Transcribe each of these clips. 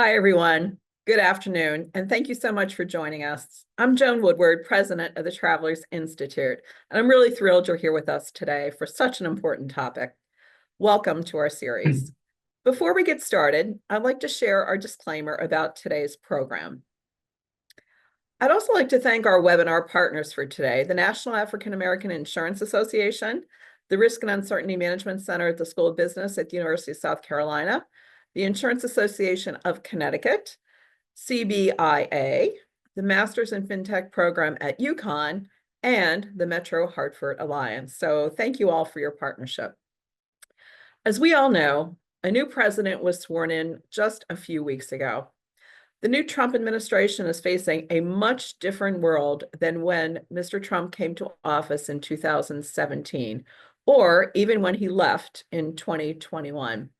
Hi, everyone. Good afternoon, and thank you so much for joining us. I'm Joan Woodward, president of the Travelers Institute, and I'm really thrilled you're here with us today for such an important topic. Welcome to our series. Before we get started, I'd like to share our disclaimer about today's program. I'd also like to thank our webinar partners for today, the National African American Insurance Association, the Risk and Uncertainty Management Center at the School of Business at the University of South Carolina, the Insurance Association of Connecticut, CBIA, the Masters in FinTech program at UConn, and the Metro Hartford Alliance. So thank you all for your partnership. As we all know, a new president was sworn in just a few weeks ago. The new Trump administration is facing a much different world than when Mr. Trump came to office in 2017, or even when he left in 2021.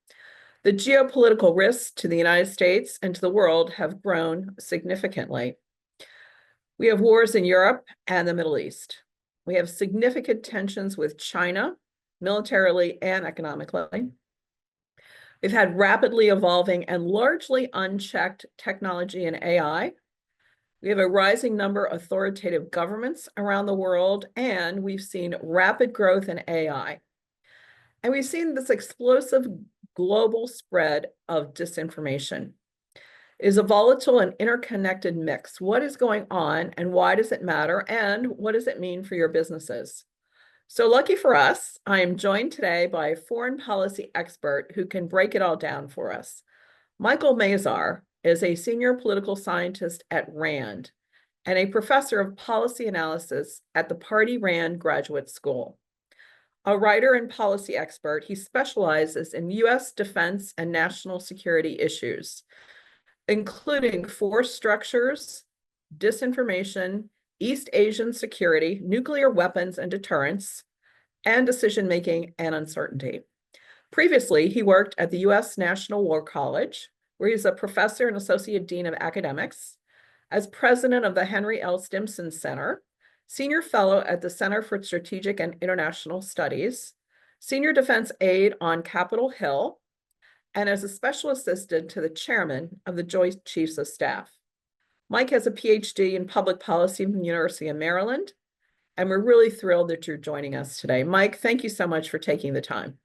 The geopolitical risks to the United States and to the world have grown significantly. We have wars in Europe and the Middle East. We have significant tensions with China, militarily and economically. We've had rapidly evolving and largely unchecked technology and AI. We have a rising number of authoritative governments around the world, and we've seen rapid growth in AI. And we've seen this explosive global spread of disinformation. It is a volatile and interconnected mix. What is going on and why does it matter? And what does it mean for your businesses? So lucky for us, I am joined today by a foreign policy expert who can break it all down for us. Michael Mazar is a senior political scientist at RAND and a professor of policy analysis at the Pardee RAND Graduate School. A writer and policy expert, he specializes in U.S. defense and national security issues, including force structures, disinformation, East Asian security, nuclear weapons and deterrence, and decision-making and uncertainty. Previously, he worked at the U.S. National War College, where he's a professor and associate dean of academics, as president of the Henry L. Stimson Center, senior fellow at the Center for Strategic and International Studies, senior defense aide on Capitol Hill, and as a special assistant to the chairman of the Joint Chiefs of Staff. Mike has a PhD in public policy from the University of Maryland, and we're really thrilled that you're joining us today. Mike, thank you so much for taking the time.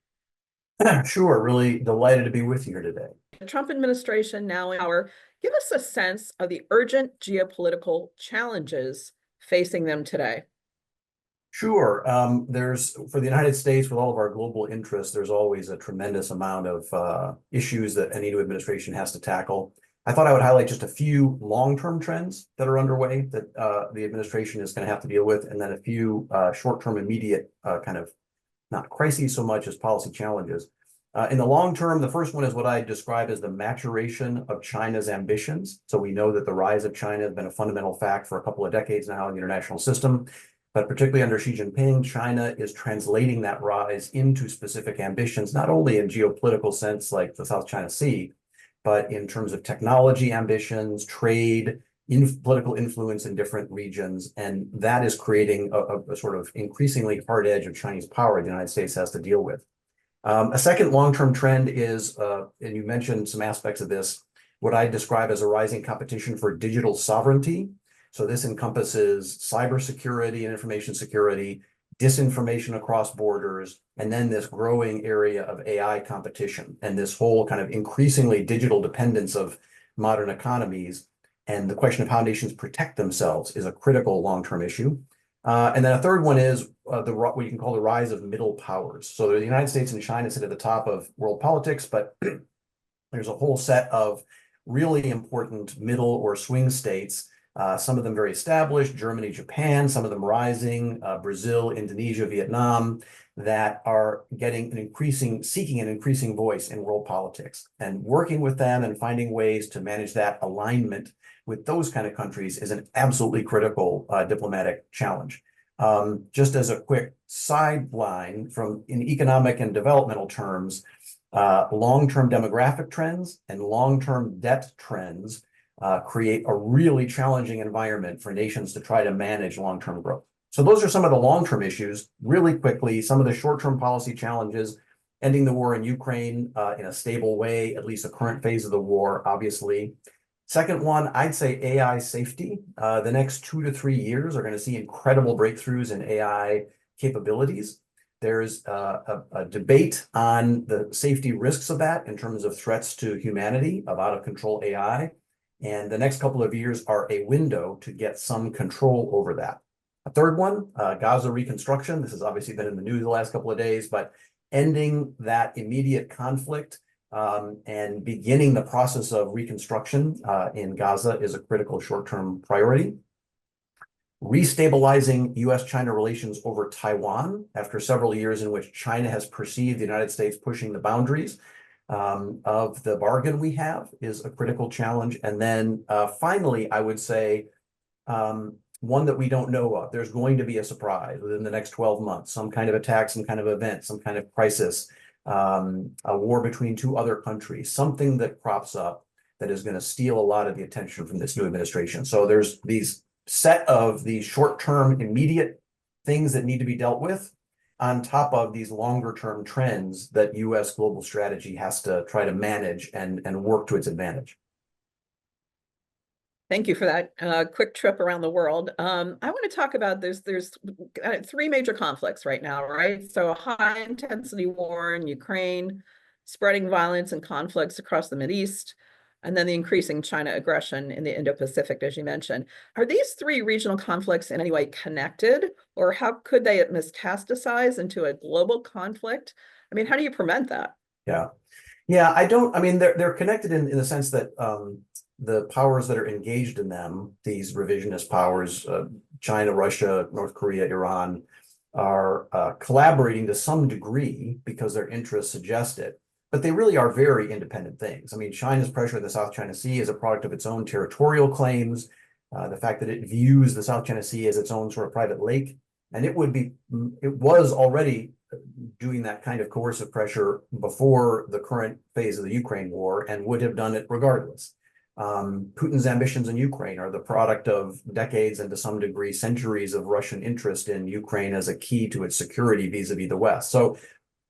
Sure, really delighted to be with you here today. The Trump administration now in power, give us a sense of the urgent geopolitical challenges facing them today. Sure. For the United States, with all of our global interests, there's always a tremendous amount of issues that any new administration has to tackle. I thought I would highlight just a few long-term trends that are underway that the administration is going to have to deal with, and then a few short-term, immediate kind of not crises so much as policy challenges. In the long term, the first one is what I describe as the maturation of China's ambitions. So we know that the rise of China has been a fundamental fact for a couple of decades now in the international system, but particularly under Xi Jinping, China is translating that rise into specific ambitions, not only in geopolitical sense like the South China Sea, but in terms of technology ambitions, trade, political influence in different regions. And that is creating a sort of increasingly hard edge of Chinese power the United States has to deal with. A second long-term trend is, and you mentioned some aspects of this, what I describe as a rising competition for digital sovereignty. So this encompasses cybersecurity and information security, disinformation across borders, and then this growing area of AI competition and this whole kind of increasingly digital dependence of modern economies. And the question of how nations protect themselves is a critical long-term issue. And then a third one is what you can call the rise of middle powers. So the United States and China sit at the top of world politics, but there's a whole set of really important middle or swing states, some of them very established, Germany, Japan, some of them rising, Brazil, Indonesia, Vietnam, that are seeking an increasing voice in world politics. And working with them and finding ways to manage that alignment with those kind of countries is an absolutely critical diplomatic challenge. Just as a quick sideline, in economic and developmental terms, long-term demographic trends and long-term debt trends create a really challenging environment for nations to try to manage long-term growth. So those are some of the long-term issues. Really quickly, some of the short-term policy challenges, ending the war in Ukraine in a stable way, at least the current phase of the war, obviously. Second one, I'd say AI safety. The next 2 to 3 years are going to see incredible breakthroughs in AI capabilities. There's a debate on the safety risks of that in terms of threats to humanity of out of control AI. And the next couple of years are a window to get some control over that. A third one, Gaza reconstruction. This has obviously been in the news the last couple of days, but ending that immediate conflict and beginning the process of reconstruction in Gaza is a critical short-term priority. Restabilizing U.S.-China relations over Taiwan after several years in which China has perceived the United States pushing the boundaries of the bargain we have is a critical challenge. And then finally, I would say one that we don't know of. There's going to be a surprise within the next 12 months, some kind of attack, some kind of event, some kind of crisis, a war between two other countries, something that crops up that is going to steal a lot of the attention from this new administration. So there's these set of these short-term, immediate things that need to be dealt with on top of these longer-term trends that U.S. global strategy has to try to manage and work to its advantage. Thank you for that quick trip around the world. I want to talk about there's three major conflicts right now, right? So a high intensity war in Ukraine, spreading violence and conflicts across the Mideast, and then the increasing China aggression in the Indo-Pacific, as you mentioned. Are these three regional conflicts in any way connected, or how could they metastasize into a global conflict? I mean, how do you prevent that? Yeah, I mean, they're connected in the sense that the powers that are engaged in them, these revisionist powers, China, Russia, North Korea, Iran, are collaborating to some degree because their interests suggest it. But they really are very independent things. I mean, China's pressure in the South China Sea is a product of its own territorial claims, the fact that it views the South China Sea as its own sort of private lake. And it was already doing that kind of coercive pressure before the current phase of the Ukraine war and would have done it regardless. Putin's ambitions in Ukraine are the product of decades and to some degree centuries of Russian interest in Ukraine as a key to its security vis-a-vis the West. So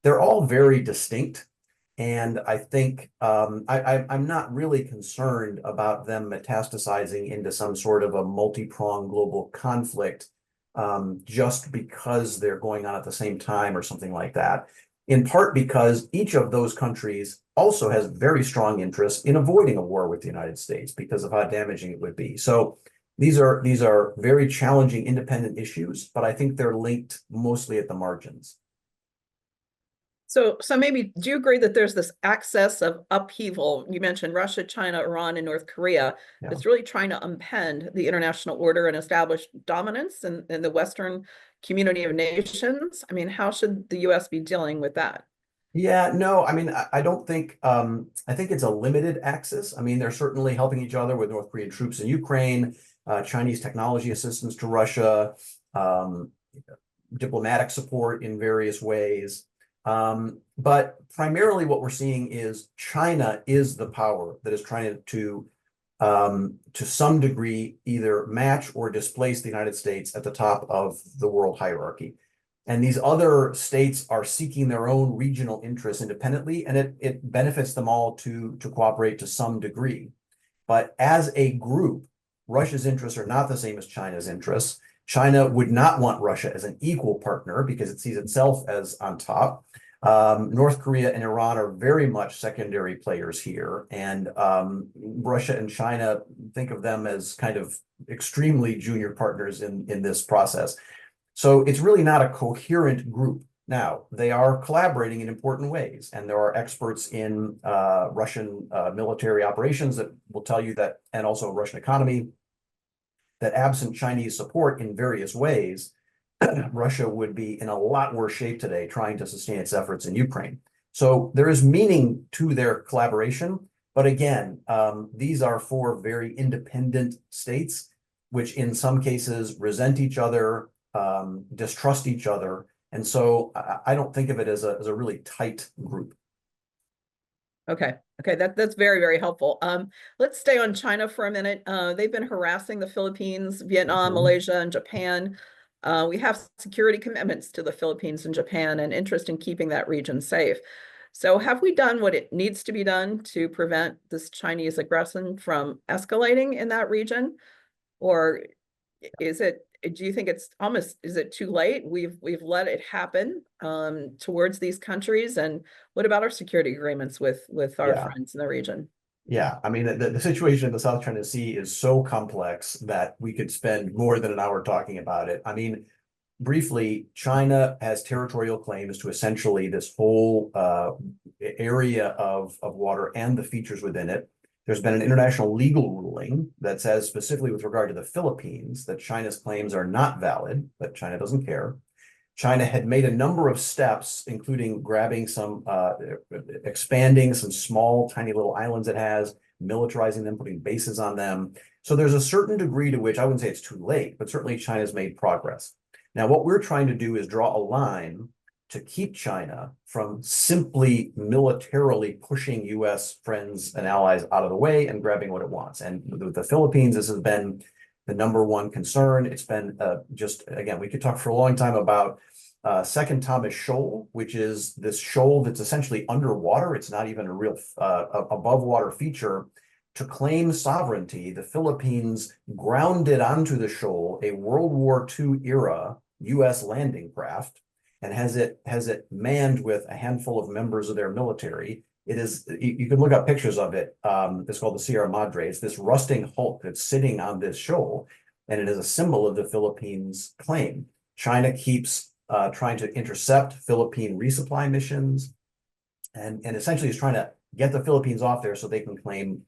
they're all very distinct. And I think I'm not really concerned about them metastasizing into some sort of a multi-pronged global conflict just because they're going on at the same time or something like that. In part because each of those countries also has very strong interest in avoiding a war with the United States because of how damaging it would be. So these are very challenging independent issues, but I think they're linked mostly at the margins. So maybe, do you agree that there's this excess of upheaval? You mentioned Russia, China, Iran, and North Korea. Yeah. It's really trying to upend the international order and establish dominance in the Western community of nations. I mean, how should the U.S. be dealing with that? Yeah, no, I mean, I don't think, I think it's a limited axis. I mean, they're certainly helping each other with North Korean troops in Ukraine, Chinese technology assistance to Russia, diplomatic support in various ways. But primarily what we're seeing is China is the power that is trying to some degree, either match or displace the United States at the top of the world hierarchy. And these other states are seeking their own regional interests independently, and it benefits them all to cooperate to some degree. But as a group, Russia's interests are not the same as China's interests. China would not want Russia as an equal partner because it sees itself as on top. North Korea and Iran are very much secondary players here, and Russia and China think of them as kind of extremely junior partners in this process. So it's really not a coherent group. Now, they are collaborating in important ways, and there are experts in Russian military operations that will tell you that, and also Russian economy, that absent Chinese support in various ways, Russia would be in a lot worse shape today trying to sustain its efforts in Ukraine. So there is meaning to their collaboration. But again, these are four very independent states, which in some cases resent each other, distrust each other. And so I don't think of it as a really tight group. Okay, that's very, very helpful. Let's stay on China for a minute. They've been harassing the Philippines, Vietnam, Malaysia, and Japan. We have security commitments to the Philippines and Japan and interest in keeping that region safe. So have we done what it needs to be done to prevent this Chinese aggression from escalating in that region? Or do you think it's almost, is it too late? We've let it happen towards these countries. And what about our security agreements with our Yeah. friends in the region? Yeah, I mean, the situation in the South China Sea is so complex that we could spend more than an hour talking about it. I mean, briefly, China has territorial claims to essentially this whole area of water and the features within it. There's been an international legal ruling that says specifically with regard to the Philippines that China's claims are not valid, but China doesn't care. China had made a number of steps, including grabbing some, expanding some small, tiny little islands it has, militarizing them, putting bases on them. So there's a certain degree to which I wouldn't say it's too late, but certainly China's made progress. Now, what we're trying to do is draw a line to keep China from simply militarily pushing US friends and allies out of the way and grabbing what it wants. And with the Philippines, this has been the number one concern. It's been just, again, we could talk for a long time about Second Thomas Shoal, which is this shoal that's essentially underwater. It's not even a real above water feature. To claim sovereignty, the Philippines grounded onto the shoal a World War II era US landing craft and has it manned with a handful of members of their military. It is, you can look up pictures of it. It's called the Sierra Madre. It's this rusting hulk that's sitting on this shoal, and it is a symbol of the Philippines' claim. China keeps trying to intercept Philippine resupply missions, and essentially is trying to get the Philippines off there so they can claim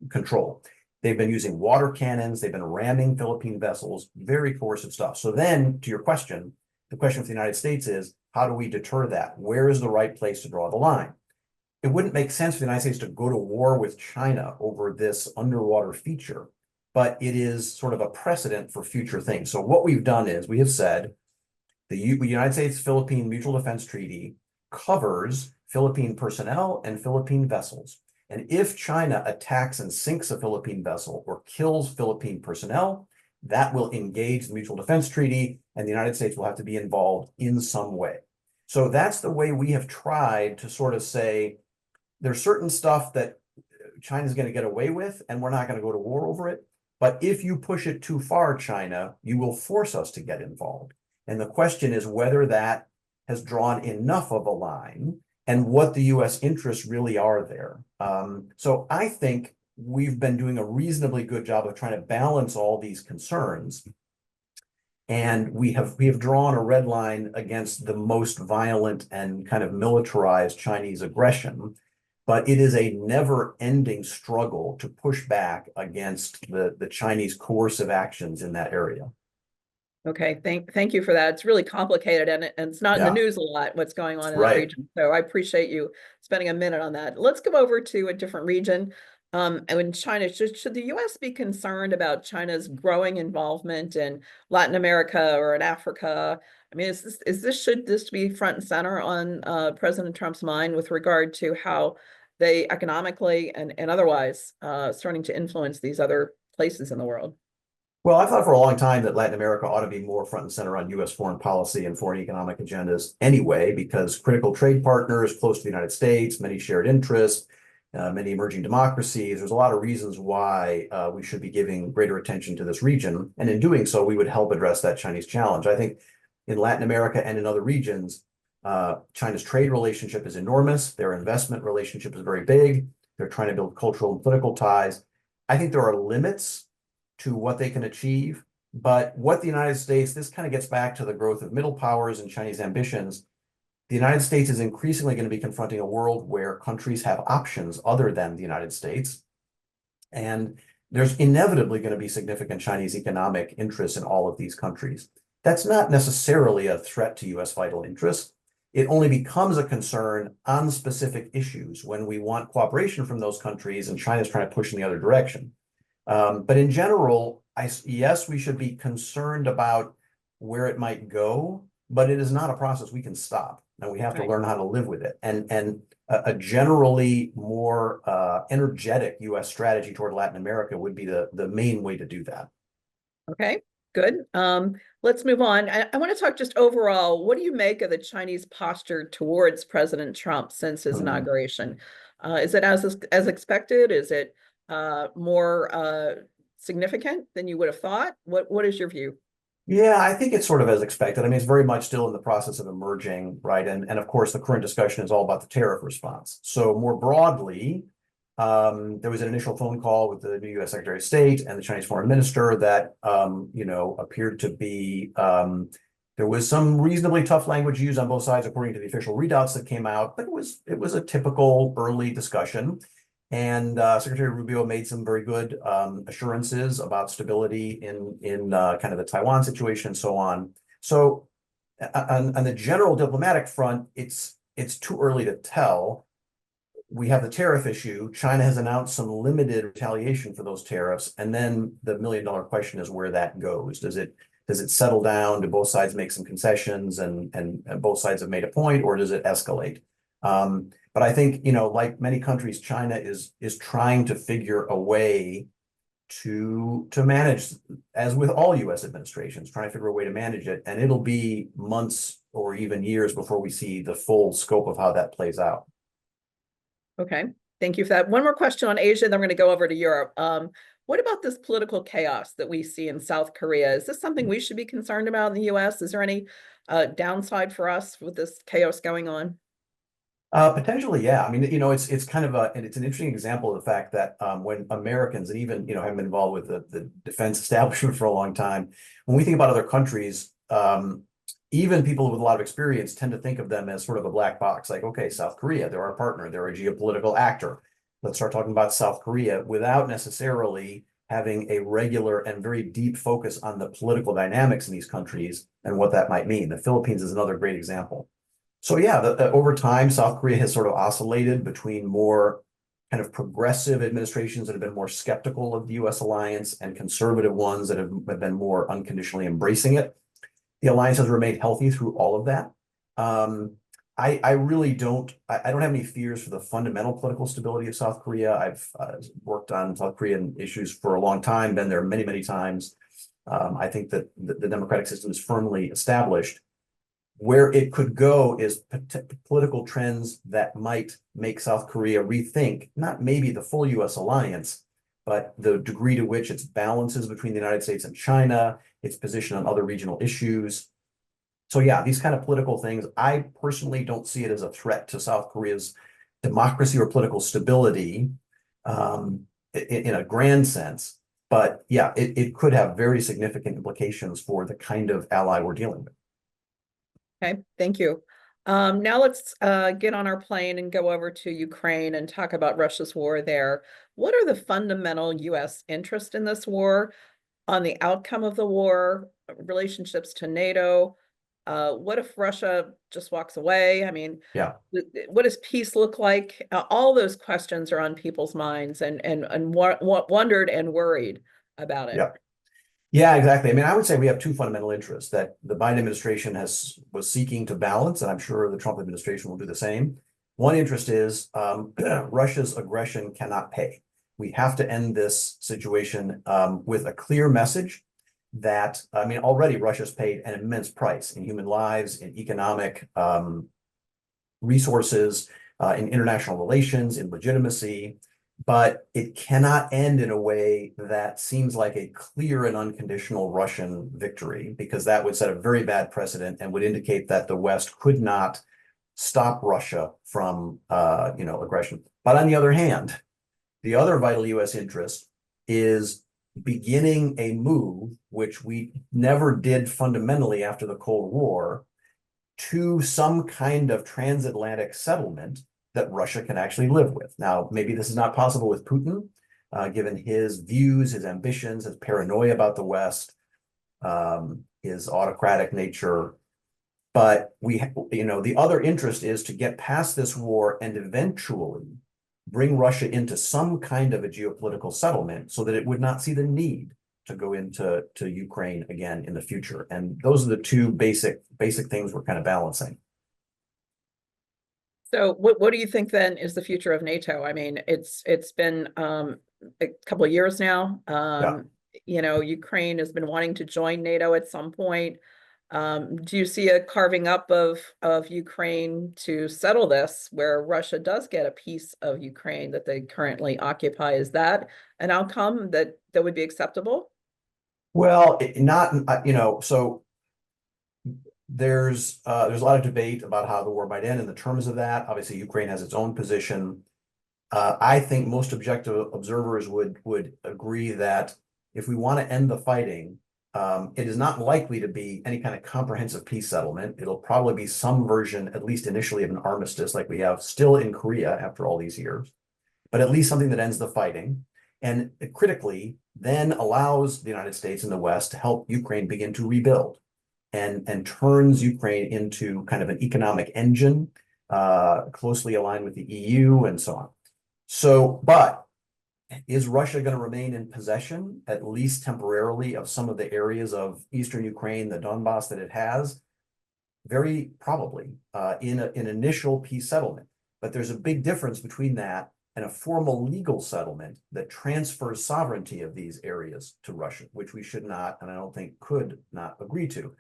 control. They've been using water cannons. They've been ramming Philippine vessels, very coercive stuff. So then, to your question, the question for the United States is, how do we deter that? Where is the right place to draw the line? It wouldn't make sense for the United States to go to war with China over this underwater feature, but it is sort of a precedent for future things. So what we've done is we have said the United States-Philippine Mutual Defense Treaty covers Philippine personnel and Philippine vessels. And if China attacks and sinks a Philippine vessel or kills Philippine personnel, that will engage the Mutual Defense Treaty, and the United States will have to be involved in some way. So that's the way we have tried to sort of say, there's certain stuff that China's going to get away with, and we're not going to go to war over it. But if you push it too far, China, you will force us to get involved. And the question is whether that has drawn enough of a line and what the US interests really are there. So I think we've been doing a reasonably good job of trying to balance all these concerns. And we have drawn a red line against the most violent and kind of militarized Chinese aggression. But it is a never-ending struggle to push back against the Chinese coercive actions in that area. Okay, thank you for that. It's really complicated and it's not in the news a lot, what's going on in that region. So I appreciate you spending a minute on that. Let's go over to a different region. And in China, should the US be concerned about China's growing involvement in Latin America or in Africa? I mean, should this be front and center on President Trump's mind with regard to how they economically and otherwise starting to influence these other places in the world? Well, I've thought for a long time that Latin America ought to be more front and center on US foreign policy and foreign economic agendas anyway, because critical trade partners close to the United States, many shared interests, many emerging democracies. There's a lot of reasons why we should be giving greater attention to this region. And in doing so, we would help address that Chinese challenge. I think in Latin America and in other regions, China's trade relationship is enormous. Their investment relationship is very big. They're trying to build cultural and political ties. I think there are limits to what they can achieve. But what the United States, this kind of gets back to the growth of middle powers and Chinese ambitions. The United States is increasingly going to be confronting a world where countries have options other than the United States. And there's inevitably going to be significant Chinese economic interests in all of these countries. That's not necessarily a threat to US vital interests. It only becomes a concern on specific issues when we want cooperation from those countries and China's trying to push in the other direction. But in general, yes, we should be concerned about where it might go, but it is not a process we can stop. And we have to learn how to live with it. And a generally more energetic US strategy toward Latin America would be the main way to do that. Okay. Good. Let's move on. I want to talk just overall. What do you make of the Chinese posture towards President Trump since his Mhm. inauguration? Is it as expected? Is it more significant than you would have thought? What is your view? Yeah, I think it's sort of as expected. I mean, it's very much still in the process of emerging, right? And of course, the current discussion is all about the tariff response. So more broadly, there was an initial phone call with the new U.S. Secretary of State and the Chinese Foreign Minister that appeared to be there was some reasonably tough language used on both sides according to the official readouts that came out, but it was a typical early discussion. And Secretary Rubio made some very good assurances about stability in kind of the Taiwan situation and so on. So on the general diplomatic front, it's too early to tell. We have the tariff issue. China has announced some limited retaliation for those tariffs, and then the million-dollar question is where that goes. Does it settle down? Do both sides make some concessions, and both sides have made a point, or does it escalate? But I think, like many countries, China is trying to figure a way to manage, as with all U.S. administrations, trying to figure a way to manage it, and it'll be months or even years before we see the full scope of how that plays out. Okay, thank you for that. One more question on Asia, then we're going to go over to Europe. What about this political chaos that we see in South Korea? Is this something we should be concerned about in the US? Is there any downside for us with this chaos going on? Potentially, yeah. I mean, it's kind of and it's an interesting example of the fact that when Americans and even have been involved with the defense establishment for a long time, when we think about other countries, even people with a lot of experience tend to think of them as sort of a black box. Like, okay, South Korea, they're our partner, they're a geopolitical actor. Let's start talking about South Korea without necessarily having a regular and very deep focus on the political dynamics in these countries and what that might mean. The Philippines is another great example. So yeah, over time, South Korea has sort of oscillated between more kind of progressive administrations that have been more skeptical of the U.S. alliance and conservative ones that have been more unconditionally embracing it. The alliance has remained healthy through all of that. I really don't I don't have any fears for the fundamental political stability of South Korea. I've worked on South Korean issues for a long time, been there many, many times. I think that the democratic system is firmly established. Where it could go is political trends that might make South Korea rethink, not maybe the full US alliance, but the degree to which its balances between the United States and China, its position on other regional issues. So yeah, these kind of political things, I personally don't see it as a threat to South Korea's democracy or political stability in a grand sense. But yeah, it could have very significant implications for the kind of ally we're dealing with. Okay, thank you. Now let's get on our plane and go over to Ukraine and talk about Russia's war there. What are the fundamental US interests in this war, on the outcome of the war, relationships to NATO? What if Russia just walks away? I mean, Yeah. what does peace look like? All those questions are on people's minds and wondered and worried about it. Yeah. Yeah, exactly. I mean, I would say we have two fundamental interests that the Biden administration was seeking to balance, and I'm sure the Trump administration will do the same. One interest is Russia's aggression cannot pay. We have to end this situation with a clear message that, I mean, already Russia's paid an immense price in human lives, in economic resources, in international relations, in legitimacy, but it cannot end in a way that seems like a clear and unconditional Russian victory, because that would set a very bad precedent and would indicate that the West could not stop Russia from, aggression. But on the other hand, the other vital U.S. interest is beginning a move, which we never did fundamentally after the Cold War, to some kind of transatlantic settlement that Russia can actually live with. Now, maybe this is not possible with Putin, given his views, his ambitions, his paranoia about the West, his autocratic nature. But the other interest is to get past this war and eventually bring Russia into some kind of a geopolitical settlement so that it would not see the need to go into Ukraine again in the future. And those are the two basic things we're kind of balancing. So what do you think then is the future of NATO? I mean, it's been a couple of years now. Yeah. you know, Ukraine has been wanting to join NATO at some point. Do you see a carving up of Ukraine to settle this, where Russia does get a piece of Ukraine that they currently occupy? Is that an outcome that would be acceptable? Well, not, so there's a lot of debate about how the war might end in the terms of that. Obviously, Ukraine has its own position. I think most objective observers would agree that if we want to end the fighting, it is not likely to be any kind of comprehensive peace settlement. It'll probably be some version, at least initially, of an armistice, like we have still in Korea after all these years, but at least something that ends the fighting. And critically, then allows the United States and the West to help Ukraine begin to rebuild and turns Ukraine into kind of an economic engine, closely aligned with the EU and so on. So, but is Russia going to remain in possession, at least temporarily, of some of the areas of eastern Ukraine, the Donbass that it has? Very probably, in an initial peace settlement. But there's a big difference between that and a formal legal settlement that transfers sovereignty of these areas to Russia, which we should not, and I don't think could not agree to.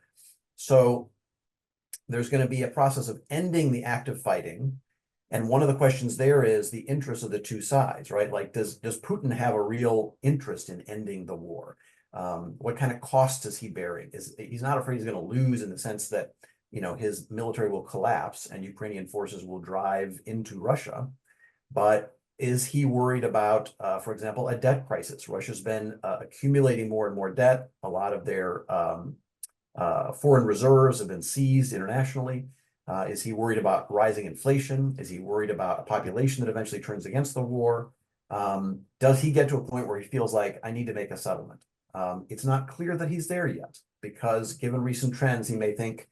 So there's going to be a process of ending the active fighting. And one of the questions there is the interest of the two sides, right? Like, does Putin have a real interest in ending the war? What kind of cost is he bearing? He's not afraid he's going to lose, in the sense that, his military will collapse and Ukrainian forces will drive into Russia. But is he worried about, for example, a debt crisis? Russia's been accumulating more and more debt. A lot of their foreign reserves have been seized internationally. Is he worried about rising inflation? Is he worried about a population that eventually turns against the war? Does he get to a point where he feels like, I need to make a settlement? It's not clear that he's there yet, because given recent trends, he may think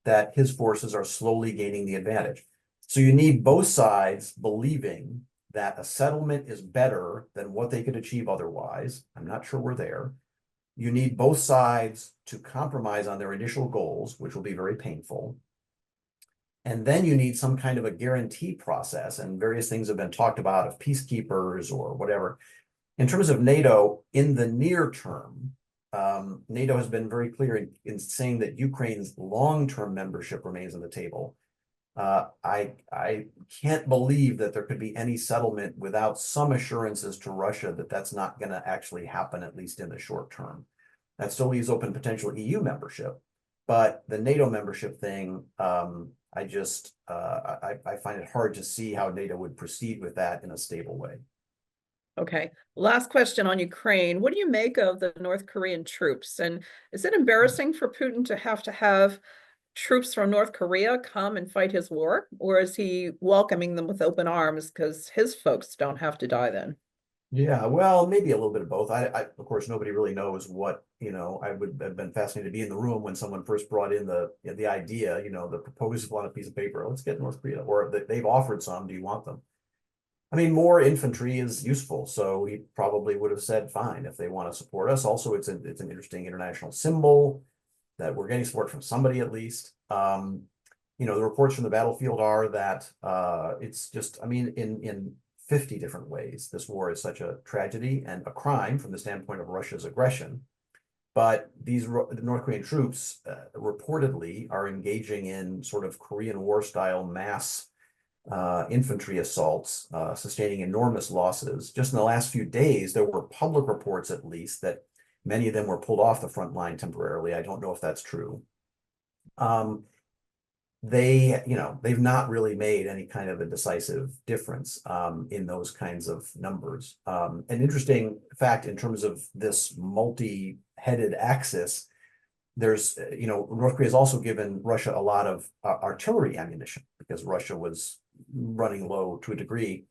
that his forces are slowly gaining the advantage. So you need both sides believing that a settlement is better than what they could achieve otherwise. I'm not sure we're there. You need both sides to compromise on their initial goals, which will be very painful. And then you need some kind of a guarantee process, and various things have been talked about, of peacekeepers or whatever. In terms of NATO, in the near term, NATO has been very clear in saying that Ukraine's long-term membership remains on the table. I can't believe that there could be any settlement without some assurances to Russia that that's not going to actually happen, at least in the short term. That still leaves open potential EU membership, but the NATO membership thing, I find it hard to see how NATO would proceed with that in a stable way. Okay, last question on Ukraine. What do you make of the North Korean troops? And is it embarrassing for Putin to have troops from North Korea come and fight his war? Or is he welcoming them with open arms because his folks don't have to die then? Yeah, well, maybe a little bit of both. Of course, nobody really knows what, I would have been fascinated to be in the room when someone first brought in the idea, the proposal on a piece of paper. Let's get North Korea, or they've offered some. Do you want them? I mean, more infantry is useful, so he probably would have said, fine, if they want to support us. Also, it's an interesting international symbol that we're getting support from somebody, at least. The reports from the battlefield are that it's just, I mean, in 50 different ways, this war is such a tragedy and a crime from the standpoint of Russia's aggression. But these North Korean troops reportedly are engaging in sort of Korean War style mass infantry assaults, sustaining enormous losses. Just in the last few days, there were public reports, at least, that many of them were pulled off the front line temporarily. I don't know if that's true. They've not really made any kind of a decisive difference in those kinds of numbers. An interesting fact in terms of this multi-headed axis, there's, North Korea has also given Russia a lot of artillery ammunition, because Russia was running low to a degree.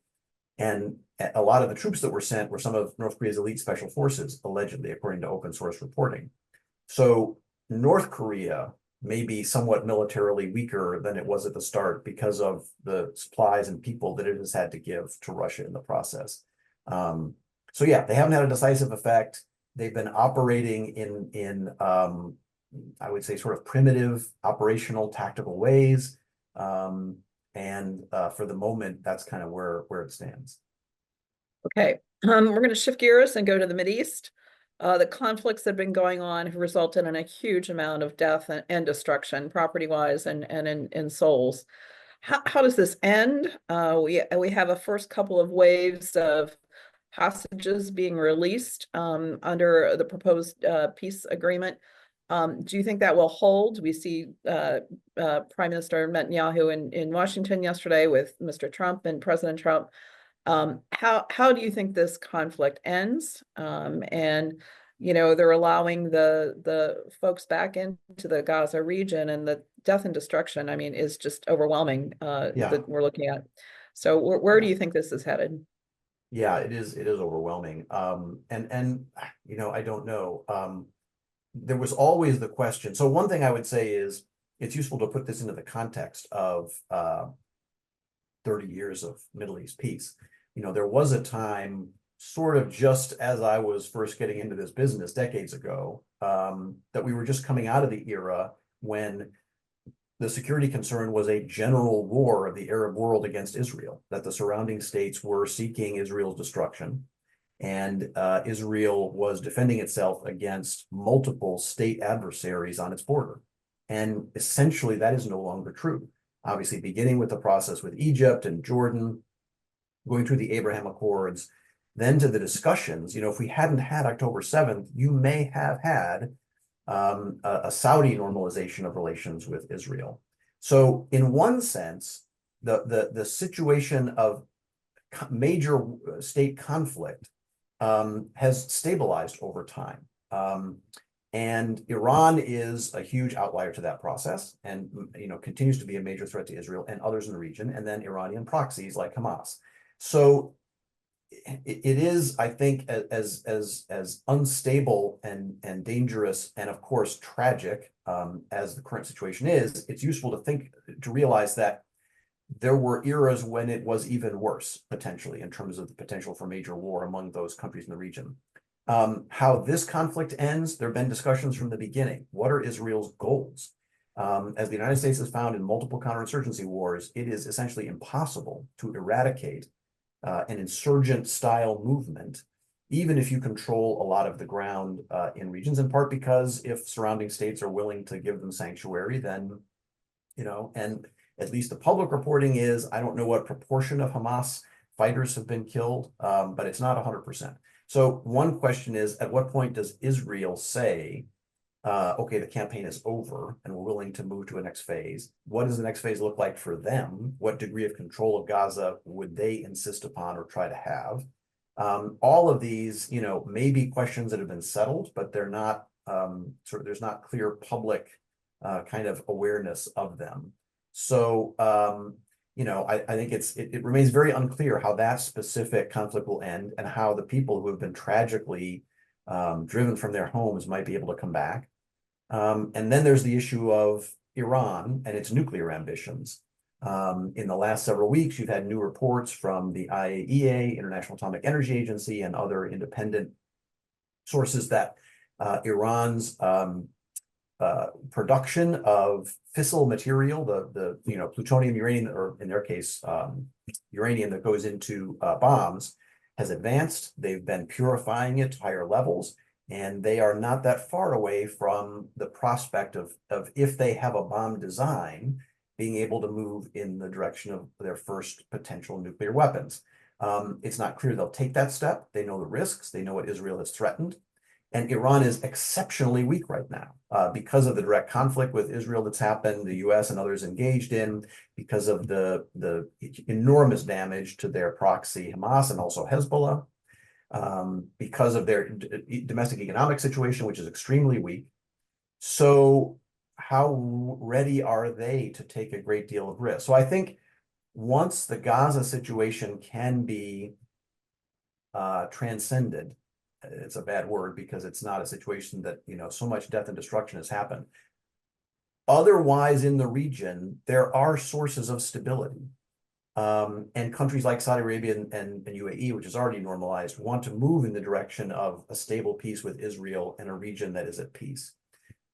And a lot of the troops that were sent were some of North Korea's elite special forces, allegedly, according to open source reporting. So North Korea may be somewhat militarily weaker than it was at the start, because of the supplies and people that it has had to give to Russia in the process. So yeah, they haven't had a decisive effect. They've been operating in I would say, sort of primitive operational tactical ways. For the moment, that's kind of where it stands. Okay, we're going to shift gears and go to the Mideast. The conflicts that have been going on have resulted in a huge amount of death and destruction, property-wise and in souls. How does this end? We have a first couple of waves of hostages being released under the proposed peace agreement. Do you think that will hold? We see Prime Minister Netanyahu in Washington yesterday with Mr. Trump and President Trump. How do you think this conflict ends? And they're allowing the folks back into the Gaza region, and the death and destruction, I mean, is just overwhelming Yeah. that we're looking at. So where do you think this is headed? Yeah, it is overwhelming. And I don't know. There was always the question. So one thing I would say is it's useful to put this into the context of 30 years of Middle East peace. There was a time, sort of just as I was first getting into this business decades ago, that we were just coming out of the era when the security concern was a general war of the Arab world against Israel, that the surrounding states were seeking Israel's destruction. And Israel was defending itself against multiple state adversaries on its border. And essentially, that is no longer true. Obviously, beginning with the process with Egypt and Jordan, going through the Abraham Accords, then to the discussions. If we hadn't had October 7th, you may have had a Saudi normalization of relations with Israel. So in one sense, the situation of major state conflict has stabilized over time. And Iran is a huge outlier to that process and continues to be a major threat to Israel and others in the region, and then Iranian proxies like Hamas. So it is, I think, as unstable and dangerous and of course tragic as the current situation is, it's useful to realize that there were eras when it was even worse, potentially, in terms of the potential for major war among those countries in the region. How this conflict ends, there have been discussions from the beginning. What are Israel's goals? As the United States has found in multiple counterinsurgency wars, it is essentially impossible to eradicate an insurgent style movement, even if you control a lot of the ground in regions, in part because if surrounding states are willing to give them sanctuary, then, and at least the public reporting is, I don't know what proportion of Hamas fighters have been killed, but it's not 100%. So one question is, at what point does Israel say, okay, the campaign is over and we're willing to move to a next phase? What does the next phase look like for them? What degree of control of Gaza would they insist upon or try to have? All of these, may be questions that have been settled, but they're not there's not clear public kind of awareness of them. So, I think it remains very unclear how that specific conflict will end and how the people who have been tragically driven from their homes might be able to come back. And then there's the issue of Iran and its nuclear ambitions. In the last several weeks, you've had new reports from the IAEA, International Atomic Energy Agency, and other independent sources that Iran's production of fissile material, the plutonium, uranium, or in their case, uranium that goes into bombs, has advanced. They've been purifying it to higher levels, and they are not that far away from the prospect of if they have a bomb design, being able to move in the direction of their first potential nuclear weapons. It's not clear they'll take that step. They know the risks. They know what Israel has threatened. And Iran is exceptionally weak right now because of the direct conflict with Israel that's happened, the US and others engaged in, because of the enormous damage to their proxy Hamas and also Hezbollah, because of their domestic economic situation, which is extremely weak. So how ready are they to take a great deal of risk? So I think once the Gaza situation can be transcended, it's a bad word because it's not a situation that, so much death and destruction has happened. Otherwise, in the region, there are sources of stability. And countries like Saudi Arabia and UAE, which is already normalized, want to move in the direction of a stable peace with Israel in a region that is at peace.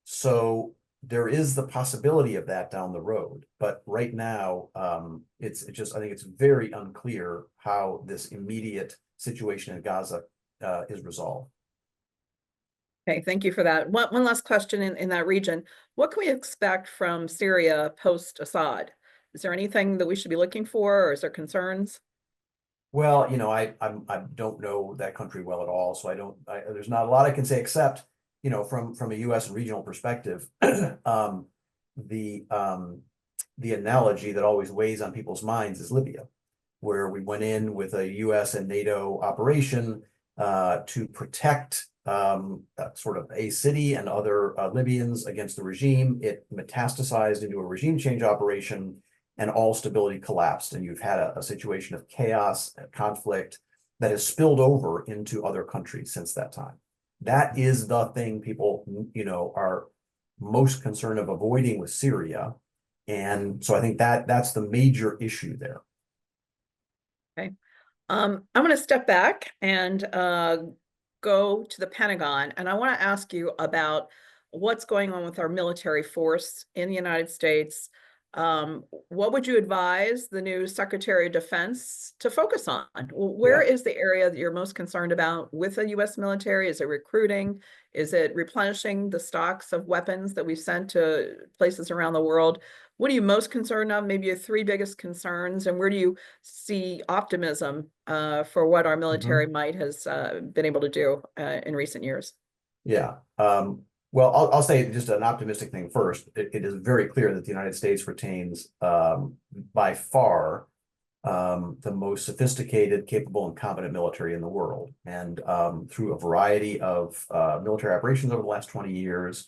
So there is the possibility of that down the road. But right now, I think it's very unclear how this immediate situation in Gaza is resolved. Okay, thank you for that. One last question in that region. What can we expect from Syria post-Assad? Is there anything that we should be looking for, or is there concerns? Well, I don't know that country well at all, so there's not a lot I can say except, from a U.S. and regional perspective, um, the um, the analogy that always weighs on people's minds is Libya, where we went in with a U.S. and NATO operation to protect sort of a city and other Libyans against the regime. It metastasized into a regime change operation, and all stability collapsed. And you've had a situation of chaos, conflict that has spilled over into other countries since that time. That is the thing people, are most concerned of avoiding with Syria. And so I think that's the major issue there. Okay. I'm going to step back and go to the Pentagon, and I want to ask you about what's going on with our military force in the United States. What would you advise the new Secretary of Defense to focus on? Where Yeah. is the area that you're most concerned about with the U.S. military? Is it recruiting? Is it replenishing the stocks of weapons that we've sent to places around the world? What are you most concerned of? Maybe your three biggest concerns, and where do you see optimism for what our military might has been able to do in recent years? Yeah. Well, I'll say just an optimistic thing first. It is very clear that the United States retains by far the most sophisticated, capable, and competent military in the world. And through a variety of military operations over the last 20 years,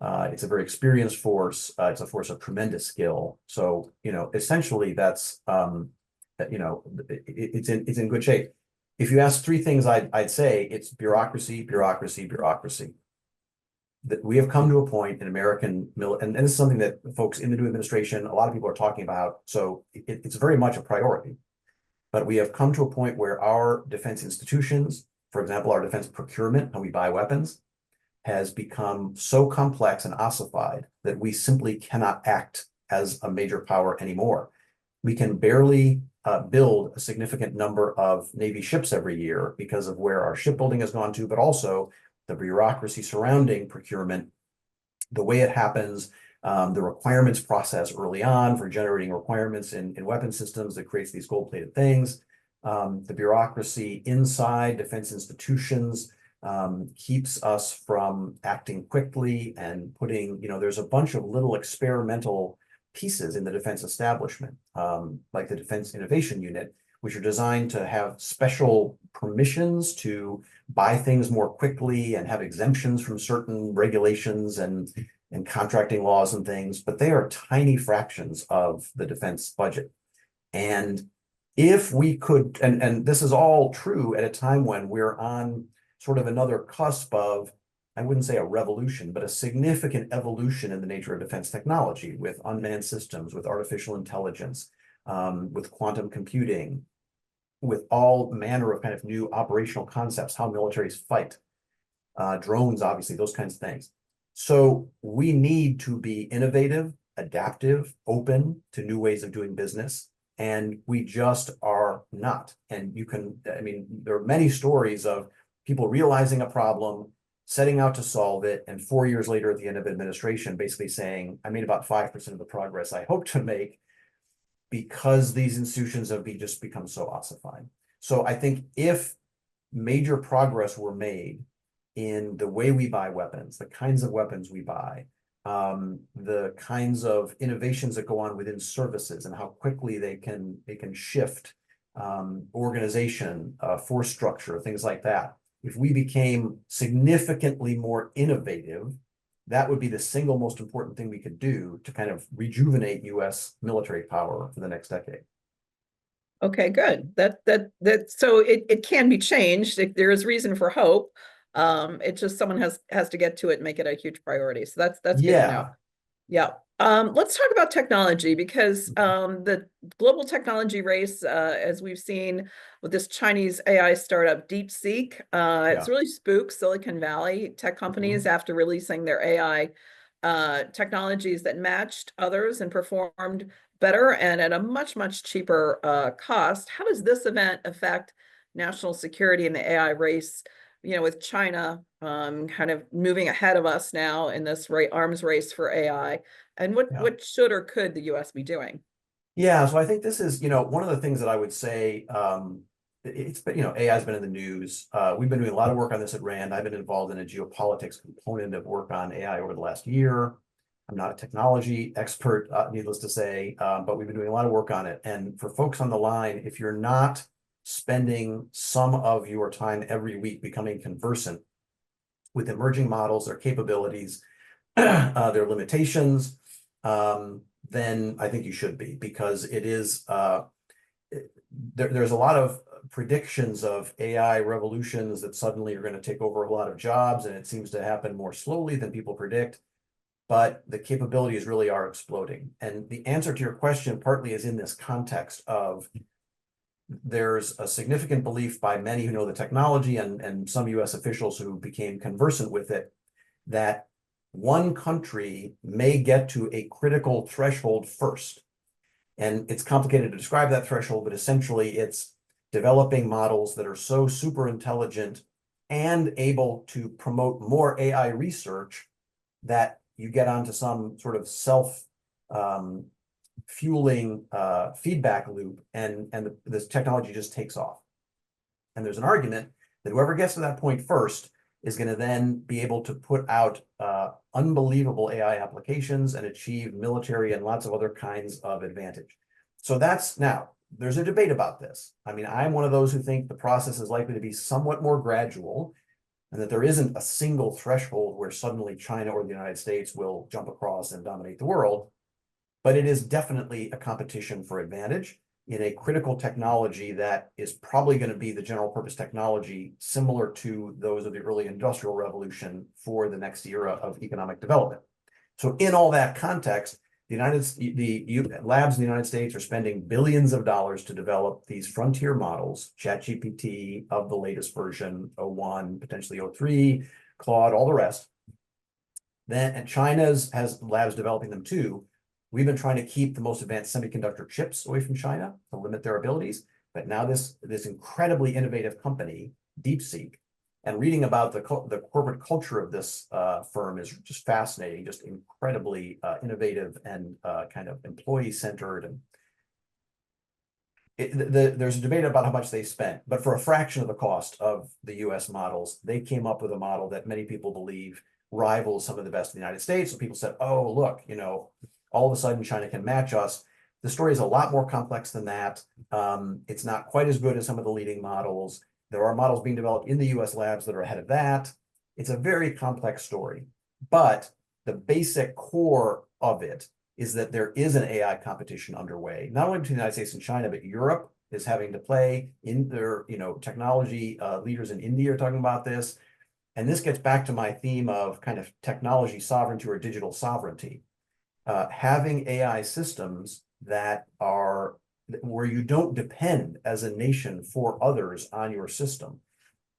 it's a very experienced force. It's a force of tremendous skill. So, essentially that's, it's in good shape. If you ask three things, I'd say it's bureaucracy, bureaucracy, bureaucracy. That we have come to a point in American and this is something that folks in the new administration, a lot of people are talking about. So it's very much a priority. But we have come to a point where our defense institutions, for example, our defense procurement, how we buy weapons, has become so complex and ossified that we simply cannot act as a major power anymore. We can barely build a significant number of Navy ships every year because of where our shipbuilding has gone to, but also the bureaucracy surrounding procurement, the way it happens, the requirements process early on for generating requirements in weapon systems that creates these gold-plated things. The bureaucracy inside defense institutions keeps us from acting quickly and putting, there's a bunch of little experimental pieces in the defense establishment, like the Defense Innovation Unit, which are designed to have special permissions to buy things more quickly and have exemptions from certain regulations and contracting laws and things, but they are tiny fractions of the defense budget. And if we could, and this is all true at a time when we're on sort of another cusp of, I wouldn't say a revolution, but a significant evolution in the nature of defense technology with unmanned systems, with artificial intelligence, with quantum computing, with all manner of kind of new operational concepts, how militaries fight, drones, obviously, those kinds of things. So we need to be innovative, adaptive, open to new ways of doing business. And we just are not. And there are many stories of people realizing a problem, setting out to solve it, and 4 years later at the end of administration, basically saying, I made about 5% of the progress I hoped to make because these institutions have just become so ossified. So I think if major progress were made in the way we buy weapons, the kinds of weapons we buy, the kinds of innovations that go on within services and how quickly they can shift organization, force structure, things like that. If we became significantly more innovative, that would be the single most important thing we could do to kind of rejuvenate U.S. military power for the next decade. Okay, good. So it can be changed. There is reason for hope. It's just someone has to get to it and make it a huge priority. So that's good to know. Yeah. Let's talk about technology, because the global technology race, as we've seen with this Chinese AI startup DeepSeek, it's really spooked Silicon Valley tech companies after releasing their AI technologies that matched others and performed better and at a much, much cheaper cost. How does this event affect national security in the AI race with China kind of moving ahead of us now in this arms race for AI, and Yeah. what should or could the US be doing? Yeah, so I think this is, one of the things that I would say, it's been, AI has been in the news. We've been doing a lot of work on this at RAND. I've been involved in a geopolitics component of work on AI over the last year. I'm not a technology expert, needless to say, but we've been doing a lot of work on it. And for folks on the line, if you're not spending some of your time every week becoming conversant with emerging models, their capabilities, their limitations, then I think you should be, because it is there's a lot of predictions of AI revolutions that suddenly are going to take over a lot of jobs, and it seems to happen more slowly than people predict. But the capabilities really are exploding. And the answer to your question partly is in this context of there's a significant belief by many who know the technology and some US officials who became conversant with it that one country may get to a critical threshold first. And it's complicated to describe that threshold, but essentially it's developing models that are so super intelligent and able to promote more AI research that you get onto some sort of self fueling feedback loop, and this technology just takes off. And there's an argument that whoever gets to that point first is going to then be able to put out unbelievable AI applications and achieve military and lots of other kinds of advantage. So now, there's a debate about this. I mean, I'm one of those who think the process is likely to be somewhat more gradual, and that there isn't a single threshold where suddenly China or the United States will jump across and dominate the world. But it is definitely a competition for advantage in a critical technology that is probably going to be the general purpose technology similar to those of the early industrial revolution for the next era of economic development. So in all that context, the labs in the United States are spending billions of dollars to develop these frontier models, ChatGPT of the latest version, o1, potentially o3, Claude, all the rest. And China has labs developing them too. We've been trying to keep the most advanced semiconductor chips away from China to limit their abilities. But now this incredibly innovative company, DeepSeek, and reading about the corporate culture of this firm is just fascinating, just incredibly innovative and kind of employee-centered. And there's a debate about how much they spent, but for a fraction of the cost of the US models, they came up with a model that many people believe rivals some of the best in the United States. So people said, oh, look, all of a sudden China can match us. The story is a lot more complex than that. It's not quite as good as some of the leading models. There are models being developed in the US labs that are ahead of that. It's a very complex story, but the basic core of it is that there is an AI competition underway, not only between the United States and China, but Europe is having to play in their, technology leaders in India are talking about this. And this gets back to my theme of kind of technology sovereignty or digital sovereignty. Having AI systems that are where you don't depend as a nation for others on your system.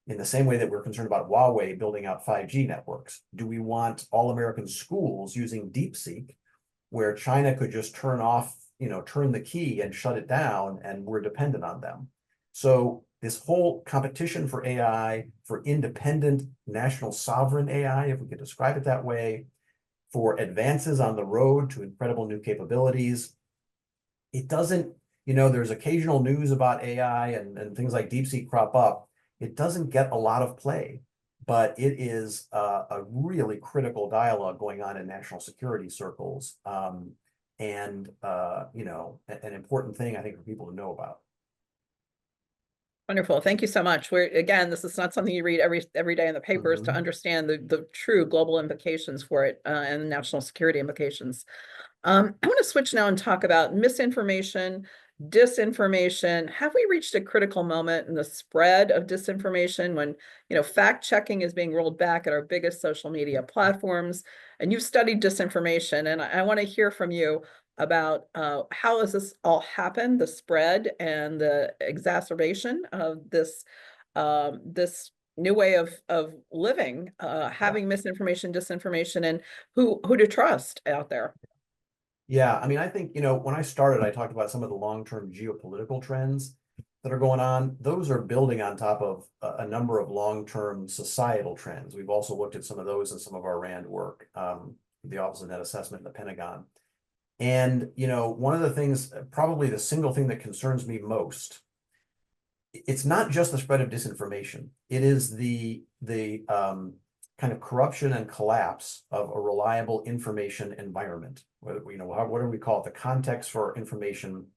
In the same way that we're concerned about Huawei building out 5G networks. Do we want all American schools using DeepSeek, where China could just turn the key and shut it down, and we're dependent on them? So this whole competition for AI, for independent national sovereign AI, if we could describe it that way, for advances on the road to incredible new capabilities, it doesn't, there's occasional news about AI and things like DeepSeek crop up. It doesn't get a lot of play, but it is a really critical dialogue going on in national security circles, and an important thing I think for people to know about. Wonderful. Thank you so much. This is not something you read every day in the papers to understand the true global implications for it and national security implications. I want to switch now and talk about misinformation, disinformation. Have we reached a critical moment in the spread of disinformation when, fact checking is being rolled back at our biggest social media platforms? And you've studied disinformation, and I want to hear from you about how has this all happened, the spread and the exacerbation of this new way of living, having misinformation, disinformation, and who to trust out there. Yeah, I mean, I think, when I started, I talked about some of the long-term geopolitical trends. that are going on, those are building on top of a number of long-term societal trends. We've also looked at some of those in some of our RAND work, the Office of Net Assessment in the Pentagon. And, one of the things, probably the single thing that concerns me most, it's not just the spread of disinformation. It is the kind of corruption and collapse of a reliable information environment. What do we call it? The context for information.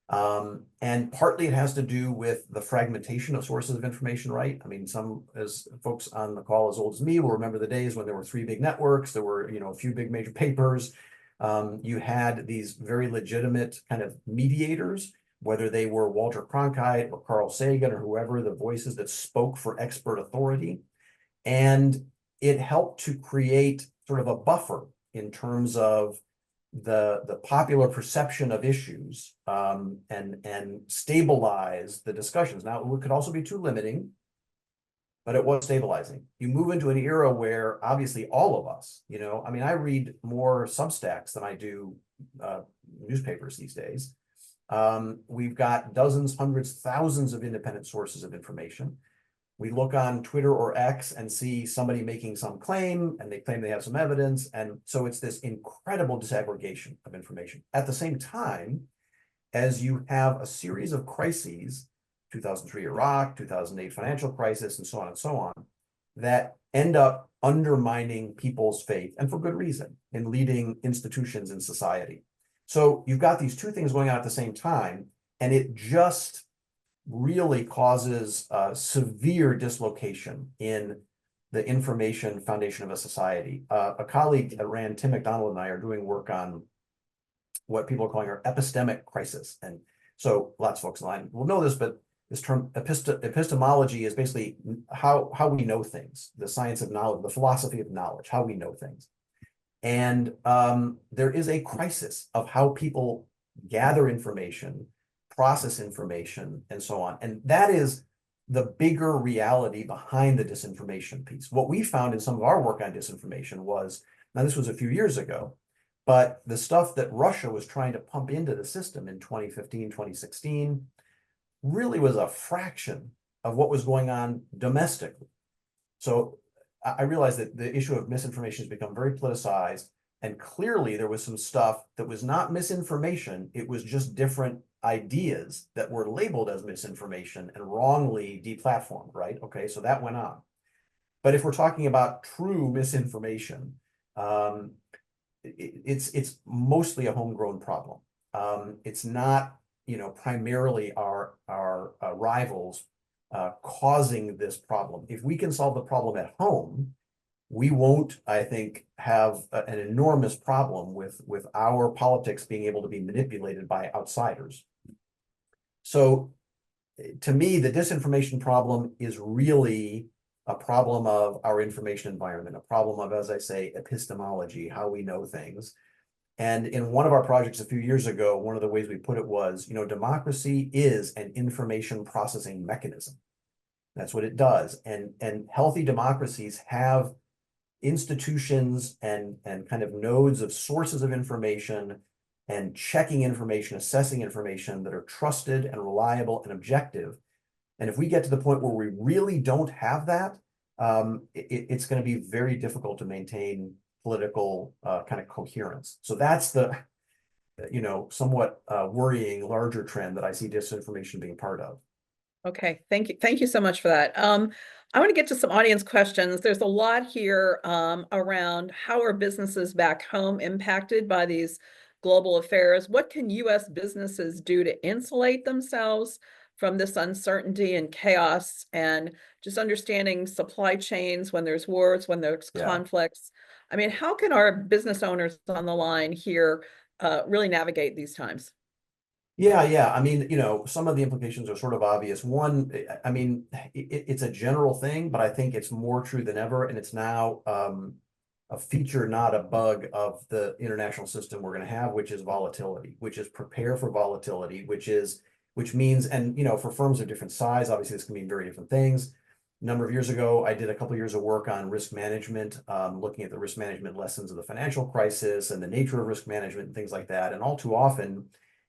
And partly it has to do with the fragmentation of sources of information, right? I mean, some as folks on the call as old as me will remember the days when there were 3 big networks, there were, a few big major papers. You had these very legitimate kind of mediators, whether they were Walter Cronkite or Carl Sagan or whoever, the voices that spoke for expert authority. And it helped to create sort of a buffer in terms of the popular perception of issues, and stabilize the discussions. Now, it could also be too limiting, but it was stabilizing. You move into an era where obviously all of us, I mean, I read more Substacks than I do newspapers these days. We've got dozens, hundreds, thousands of independent sources of information. We look on Twitter or X and see somebody making some claim, and they claim they have some evidence. And so it's this incredible disaggregation of information. At the same time, as you have a series of crises, 2003 Iraq, 2008 financial crisis, and so on, that end up undermining people's faith, and for good reason, in leading institutions in society. So you've got these two things going on at the same time, and it just really causes severe dislocation in the information foundation of a society. A colleague at RAND, Tim McDonald, and I are doing work on what people are calling our epistemic crisis. And so lots of folks in line will know this, but this term epistemology is basically how we know things, the science of knowledge, the philosophy of knowledge, how we know things. And there is a crisis of how people gather information, process information, and so on. And that is the bigger reality behind the disinformation piece. What we found in some of our work on disinformation was, now this was a few years ago, but the stuff that Russia was trying to pump into the system in 2015, 2016, really was a fraction of what was going on domestically. So I realized that the issue of misinformation has become very politicized, and clearly there was some stuff that was not misinformation, it was just different ideas that were labeled as misinformation and wrongly deplatformed, right? Okay, so that went on. But if we're talking about true misinformation, it's mostly a homegrown problem. It's not, primarily our rivals causing this problem. If we can solve the problem at home, we won't, I think, have an enormous problem with our politics being able to be manipulated by outsiders. So to me, the disinformation problem is really a problem of our information environment, a problem of, as I say, epistemology, how we know things. And in one of our projects a few years ago, one of the ways we put it was, democracy is an information processing mechanism. That's what it does. And healthy democracies have institutions and kind of nodes of sources of information and checking information, assessing information that are trusted and reliable and objective. And if we get to the point where we really don't have that, it's going to be very difficult to maintain political kind of coherence. So that's the, somewhat worrying larger trend that I see disinformation being part of. Okay, thank you. Thank you so much for that. I want to get to some audience questions. There's a lot here around how are businesses back home impacted by these global affairs? What can U.S. businesses do to insulate themselves from this uncertainty and chaos, and just understanding supply chains when there's wars, when there's conflicts? I mean, how can our business owners on the line here really navigate these times? Yeah. I mean, some of the implications are sort of obvious. One, I mean, it's a general thing, but I think it's more true than ever. And it's now a feature, not a bug of the international system we're going to have, which is volatility, which is prepare for volatility, which means, and, for firms of different size, obviously this can mean very different things. A number of years ago, I did a couple of years of work on risk management, looking at the risk management lessons of the financial crisis and the nature of risk management and things like that. And all too often,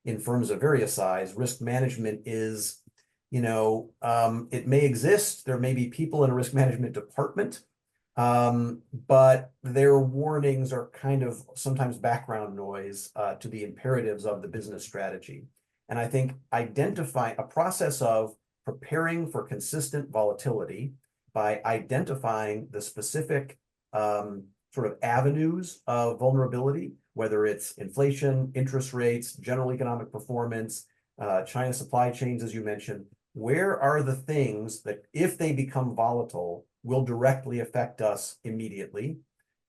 in firms of various size, risk management is, it may exist. There may be people in a risk management department, but their warnings are kind of sometimes background noise to the imperatives of the business strategy. And I think identify a process of preparing for consistent volatility by identifying the specific sort of avenues of vulnerability, whether it's inflation, interest rates, general economic performance, China supply chains, as you mentioned. Where are the things that, if they become volatile, will directly affect us immediately?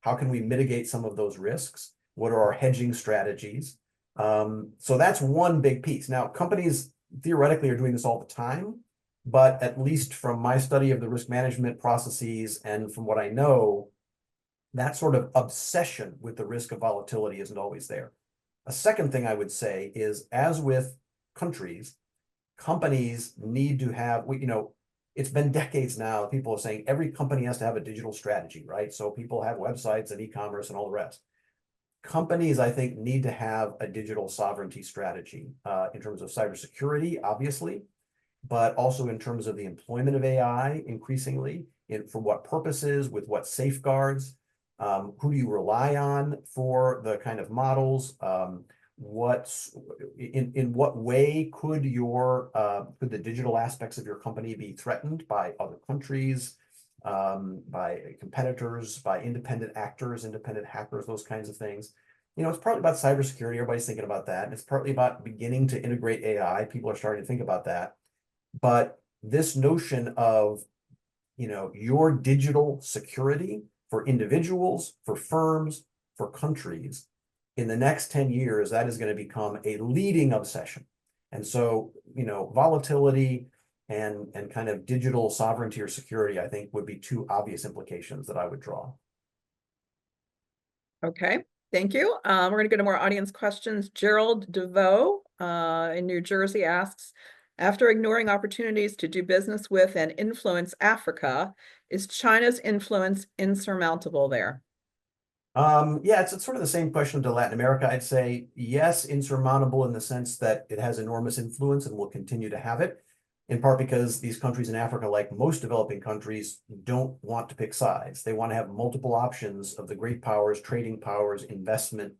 How can we mitigate some of those risks? What are our hedging strategies? So that's one big piece. Now, companies theoretically are doing this all the time, but at least from my study of the risk management processes and from what I know, that sort of obsession with the risk of volatility isn't always there. A second thing I would say is, as with countries, companies need to have, it's been decades now, people are saying every company has to have a digital strategy, right? So people have websites and e-commerce and all the rest. Companies, I think, need to have a digital sovereignty strategy in terms of cybersecurity, obviously, but also in terms of the employment of AI increasingly, for what purposes, with what safeguards, who do you rely on for the kind of models, in what way could the digital aspects of your company be threatened by other countries, by competitors, by independent actors, independent hackers, those kinds of things. It's partly about cybersecurity. Everybody's thinking about that. And it's partly about beginning to integrate AI. People are starting to think about that. But this notion of, your digital security for individuals, for firms, for countries, in the next 10 years, that is going to become a leading obsession. And so, volatility and kind of digital sovereignty or security, I think, would be two obvious implications that I would draw. Okay, thank you. We're going to go to more audience questions. Gerald DeVoe in New Jersey asks, after ignoring opportunities to do business with and influence Africa, is China's influence insurmountable there? Yeah, it's sort of the same question to Latin America. I'd say yes, insurmountable in the sense that it has enormous influence and will continue to have it, in part because these countries in Africa, like most developing countries, don't want to pick sides. They want to have multiple options of the great powers, trading powers, investment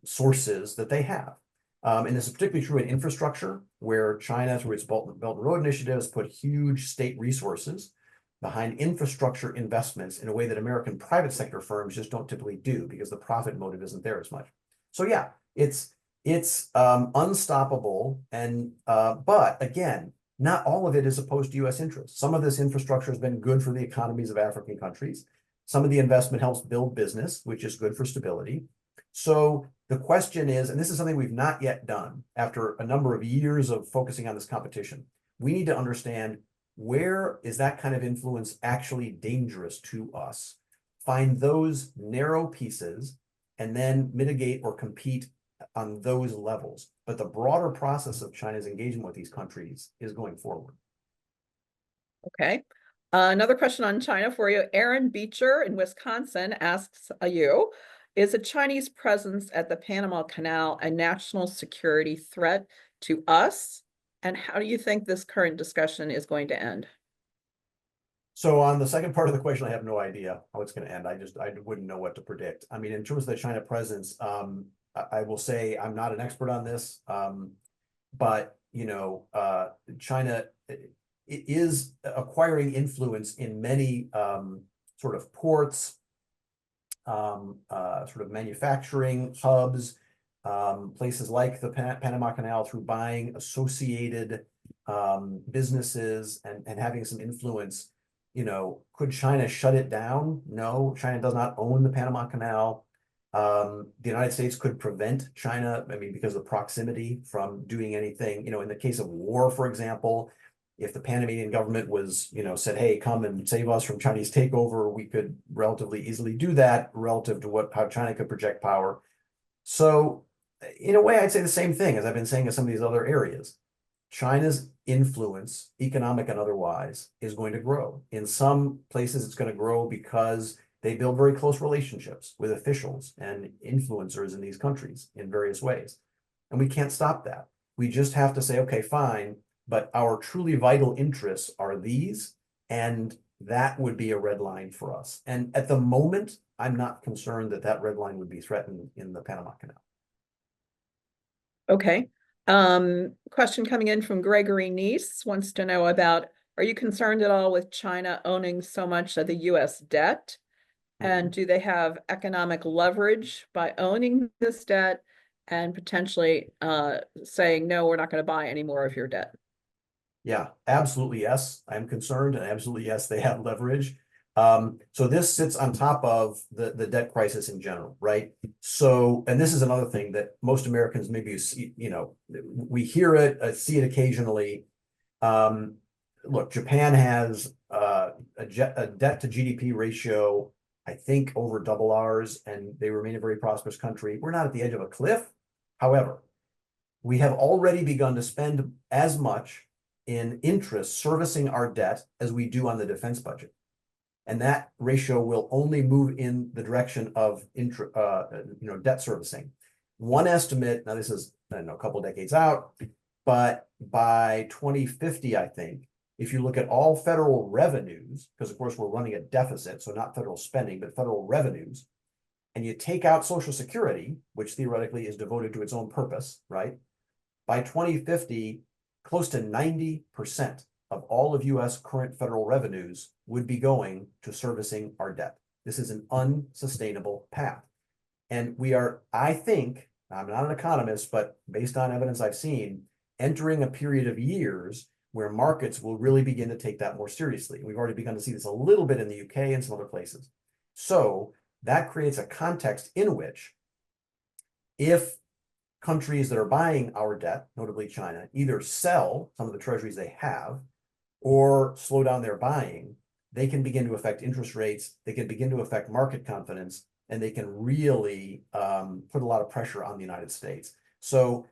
sources that they have. And this is particularly true in infrastructure, where China, through its Belt and Road Initiative, has put huge state resources behind infrastructure investments in a way that American private sector firms just don't typically do, because the profit motive isn't there as much. So yeah, it's unstoppable, and but again, not all of it is opposed to U.S. interests. Some of this infrastructure has been good for the economies of African countries. Some of the investment helps build business, which is good for stability. So the question is, and this is something we've not yet done after a number of years of focusing on this competition, we need to understand, where is that kind of influence actually dangerous to us? Find those narrow pieces and then mitigate or compete on those levels. But the broader process of China's engagement with these countries is going forward. Okay. Another question on China for you. Aaron Beecher in Wisconsin asks you, is a Chinese presence at the Panama Canal a national security threat to us? And how do you think this current discussion is going to end? So on the second part of the question, I have no idea how it's going to end. I wouldn't know what to predict. I mean, in terms of the China presence, I will say I'm not an expert on this, but China is acquiring influence in many sort of ports, sort of manufacturing hubs, places like the Panama Canal, through buying associated businesses and having some influence. Could China shut it down? No, China does not own the Panama Canal. The United States could prevent China, because of proximity, from doing anything. In the case of war, for example, if the Panamanian government was, said, hey, come and save us from Chinese takeover, we could relatively easily do that relative to how China could project power. So in a way, I'd say the same thing as I've been saying in some of these other areas. China's influence, economic and otherwise, is going to grow. In some places, it's going to grow because they build very close relationships with officials and influencers in these countries in various ways. and we can't stop that. We just have to say, okay, fine, but our truly vital interests are these, and that would be a red line for us. And at the moment, I'm not concerned that that red line would be threatened in the Panama Canal. Okay. Question coming in from Gregory Neese wants to know about, are you concerned at all with China owning so much of the US debt? And do they have economic leverage by owning this debt and potentially saying, no, we're not going to buy any more of your debt? Yeah, absolutely yes. I'm concerned, and absolutely yes, they have leverage. So this sits on top of the debt crisis in general, right? So, and this is another thing that most Americans maybe see, we hear it, see it occasionally. Look, Japan has a debt to GDP ratio, I think, over double ours, and they remain a very prosperous country. We're not at the edge of a cliff. However, we have already begun to spend as much in interest servicing our debt as we do on the defense budget. And that ratio will only move in the direction of debt servicing. One estimate, now this is, I don't know, a couple of decades out, but by 2050, I think, if you look at all federal revenues, because of course we're running a deficit, so not federal spending, but federal revenues, and you take out Social Security, which theoretically is devoted to its own purpose, right? By 2050, close to 90% of all of US current federal revenues would be going to servicing our debt. This is an unsustainable path. And we are, I think, I'm not an economist, but based on evidence I've seen, entering a period of years where markets will really begin to take that more seriously. We've already begun to see this a little bit in the UK and some other places. So that creates a context in which, if countries that are buying our debt, notably China, either sell some of the treasuries they have or slow down their buying, they can begin to affect interest rates, they can begin to affect market confidence, and they can really put a lot of pressure on the United States. So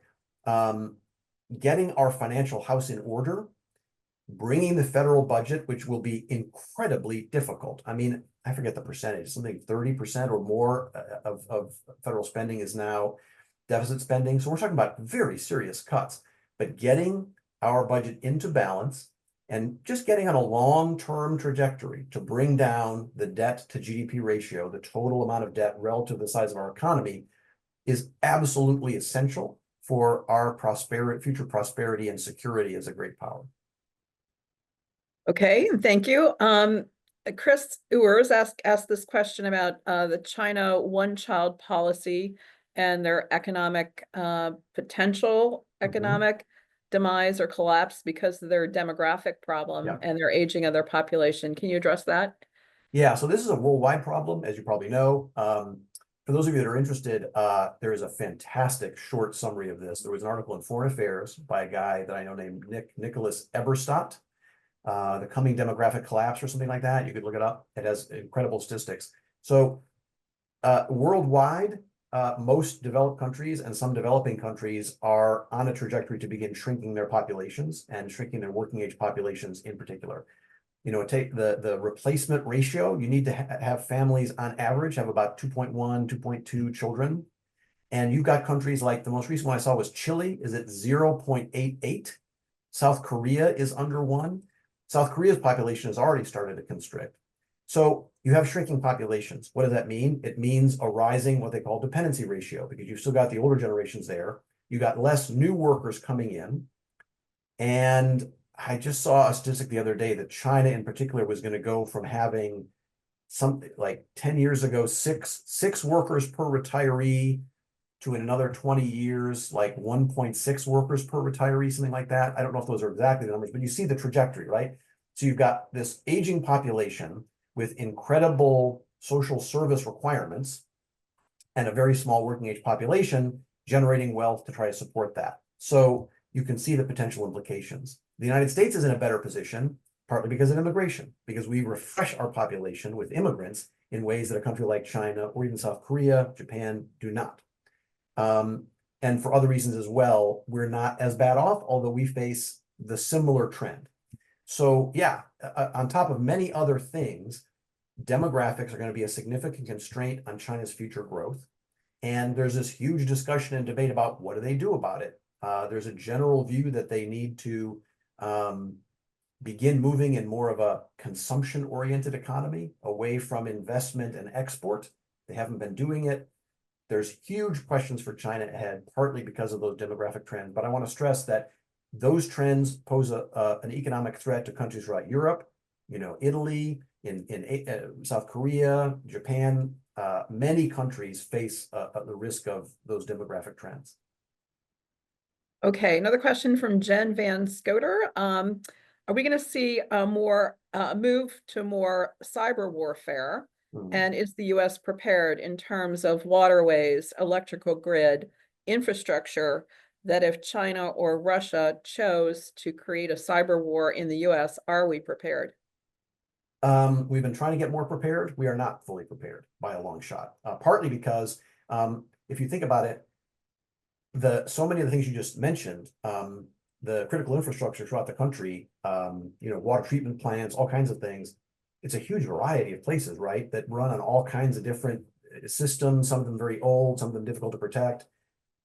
getting our financial house in order, bringing the federal budget, which will be incredibly difficult. I mean, I forget the percentage, something 30% or more of federal spending is now deficit spending. So we're talking about very serious cuts, but getting our budget into balance and just getting on a long-term trajectory to bring down the debt to GDP ratio, the total amount of debt relative to the size of our economy, is absolutely essential for our prosperity, future prosperity and security as a great power. Okay, thank you. Chris Ewers asked this question about the China one-child policy and their economic potential economic demise or collapse because of their demographic problem and their aging of their population. Can you address that? Yeah, so this is a worldwide problem, as you probably know. For those of you that are interested, there is a fantastic short summary of this. There was an article in Foreign Affairs by a guy that I know named Nicholas Eberstadt, The Coming Demographic Collapse or something like that. You could look it up. It has incredible statistics. So worldwide, most developed countries and some developing countries are on a trajectory to begin shrinking their populations and shrinking their working age populations in particular. Take the replacement ratio. You need to have families on average have about 2.1, 2.2 children. And you've got countries like, the most recent one I saw was Chile is at 0.88. South Korea is under 1. South Korea's population has already started to constrict. So you have shrinking populations. What does that mean? It means a rising, what they call dependency ratio, because you've still got the older generations there. You got less new workers coming in. And I just saw a statistic the other day that China in particular was going to go from having something like 10 years ago, six workers per retiree, to in another 20 years, like 1.6 workers per retiree, something like that. I don't know if those are exactly the numbers, but you see the trajectory, right? So you've got this aging population with incredible social service requirements and a very small working age population generating wealth to try to support that. So you can see the potential implications. The United States is in a better position, partly because of immigration, because we refresh our population with immigrants in ways that a country like China or even South Korea, Japan do not. And for other reasons as well, we're not as bad off, although we face the similar trend. So yeah, on top of many other things, demographics are going to be a significant constraint on China's future growth. And there's this huge discussion and debate about what do they do about it. There's a general view that they need to begin moving in more of a consumption-oriented economy away from investment and export. They haven't been doing it. There's huge questions for China ahead, partly because of those demographic trends. But I want to stress that those trends pose an economic threat to countries throughout Europe, Italy, in South Korea, Japan. Many countries face the risk of those demographic trends. Okay, another question from Jen Van Scoter. Are we going to see a more move to more cyber warfare? And is the US prepared in terms of waterways, electrical grid, infrastructure, that if China or Russia chose to create a cyber war in the US, are we prepared? We've been trying to get more prepared. We are not fully prepared by a long shot, partly because if you think about it, so many of the things you just mentioned, the critical infrastructure throughout the country, water treatment plants, all kinds of things. It's a huge variety of places, right, that run on all kinds of different systems, some of them very old, some of them difficult to protect.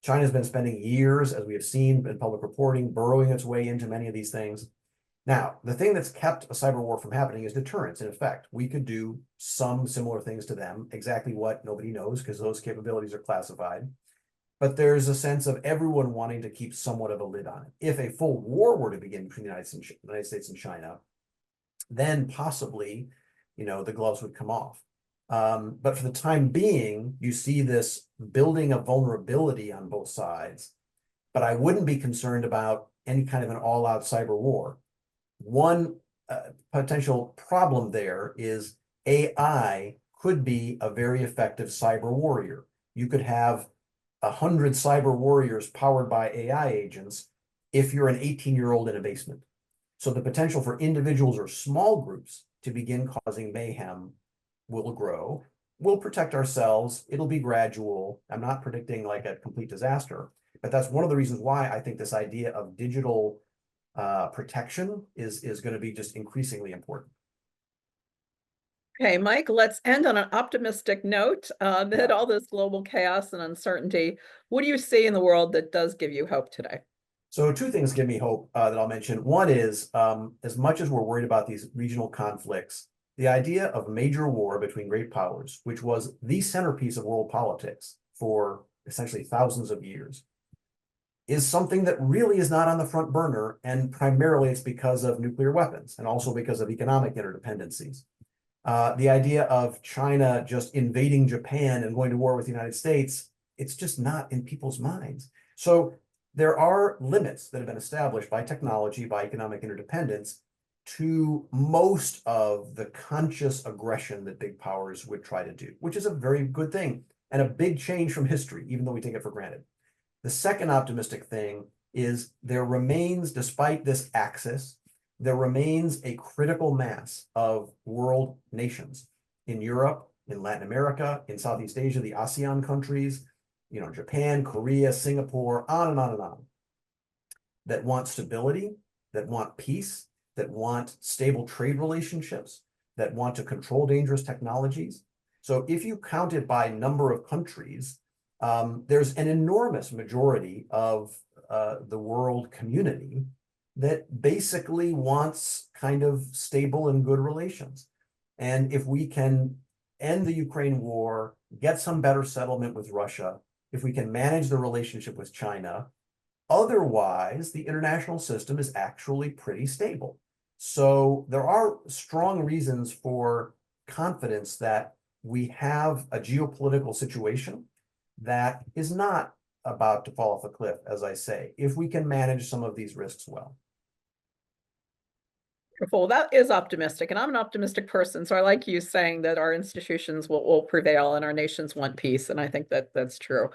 China's been spending years, as we have seen in public reporting, burrowing its way into many of these things. Now, the thing that's kept a cyber war from happening is deterrence. In effect, we could do some similar things to them. Exactly what, nobody knows, because those capabilities are classified. But there's a sense of everyone wanting to keep somewhat of a lid on it. If a full war were to begin between the United States and China, then possibly, the gloves would come off. But for the time being, you see this building of vulnerability on both sides. But I wouldn't be concerned about any kind of an all-out cyber war. One potential problem there is AI could be a very effective cyber warrior. You could have 100 cyber warriors powered by AI agents if you're an 18-year-old in a basement. So the potential for individuals or small groups to begin causing mayhem will grow. We'll protect ourselves. It'll be gradual. I'm not predicting like a complete disaster, but that's one of the reasons why I think this idea of digital protection is going to be just increasingly important. Okay, Mike, let's end on an optimistic note. Amid all this global chaos and uncertainty, what do you see in the world that does give you hope today? So two things give me hope that I'll mention. One is, as much as we're worried about these regional conflicts, the idea of major war between great powers, which was the centerpiece of world politics for essentially thousands of years, is something that really is not on the front burner. And primarily it's because of nuclear weapons and also because of economic interdependencies. The idea of China just invading Japan and going to war with the United States, it's just not in people's minds. So there are limits that have been established by technology, by economic interdependence, to most of the conscious aggression that big powers would try to do, which is a very good thing and a big change from history, even though we take it for granted. The second optimistic thing is there remains, despite this axis, there remains a critical mass of world nations in Europe, in Latin America, in Southeast Asia, the ASEAN countries, Japan, Korea, Singapore, on and on and on, that want stability, that want peace, that want stable trade relationships, that want to control dangerous technologies. So if you count it by number of countries, there's an enormous majority of the world community that basically wants kind of stable and good relations. And if we can end the Ukraine war, get some better settlement with Russia, if we can manage the relationship with China, otherwise the international system is actually pretty stable. So there are strong reasons for confidence that we have a geopolitical situation that is not about to fall off a cliff, as I say, if we can manage some of these risks well. Wonderful. That is optimistic, and I'm an optimistic person, so I like you saying that our institutions will prevail and our nations want peace, and I think that that's true.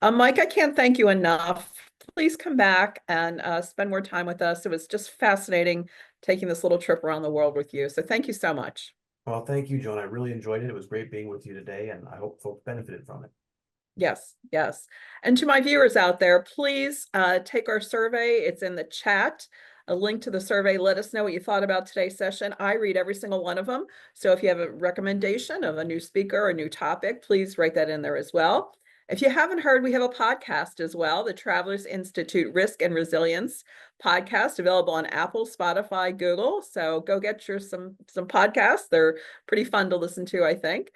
Mike, I can't thank you enough. Please come back and spend more time with us. It was just fascinating taking this little trip around the world with you, so thank you so much. Well, thank you, Joan. I really enjoyed it. It was great being with you today, and I hope folks benefited from it. Yes, yes. And to my viewers out there, please take our survey. It's in the chat. A link to the survey. Let us know what you thought about today's session. I read every single one of them. So if you have a recommendation of a new speaker or a new topic, please write that in there as well. If you haven't heard, we have a podcast as well, the Travelers Institute Risk and Resilience podcast, available on Apple, Spotify, Google. So go get some podcasts. They're pretty fun to listen to, I think.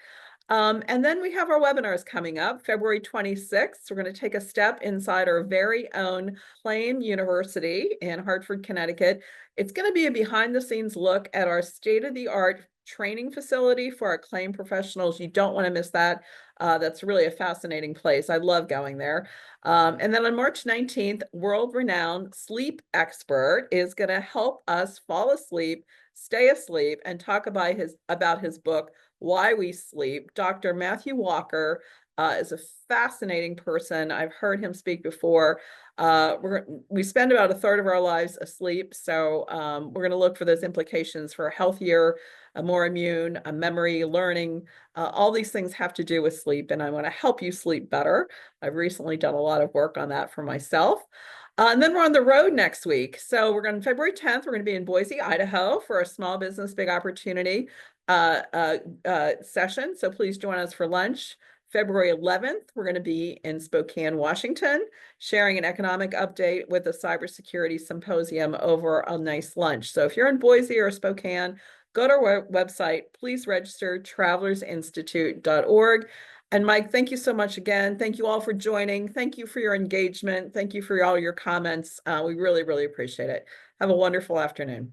And then we have our webinars coming up, February 26th. We're going to take a step inside our very own Claim University in Hartford, Connecticut. It's going to be a behind-the-scenes look at our state-of-the-art training facility for our claim professionals. You don't want to miss that. That's really a fascinating place. I love going there. And then on March 19th, world-renowned sleep expert is going to help us fall asleep, stay asleep, and talk about his book, Why We Sleep. Dr. Matthew Walker is a fascinating person. I've heard him speak before. We spend about a third of our lives asleep, so we're going to look for those implications for healthier, more immune, memory, learning. All these things have to do with sleep, and I want to help you sleep better. I've recently done a lot of work on that for myself. And then we're on the road next week. So we're going February 10th, we're going to be in Boise, Idaho for a Small Business Big Opportunity session. So please join us for lunch. February 11th, we're going to be in Spokane, Washington, sharing an economic update with a cybersecurity symposium over a nice lunch. So if you're in Boise or Spokane, go to our website, please register, travelersinstitute.org. And Mike, thank you so much again. Thank you all for joining. Thank you for your engagement. Thank you for all your comments. We really, really appreciate it. Have a wonderful afternoon.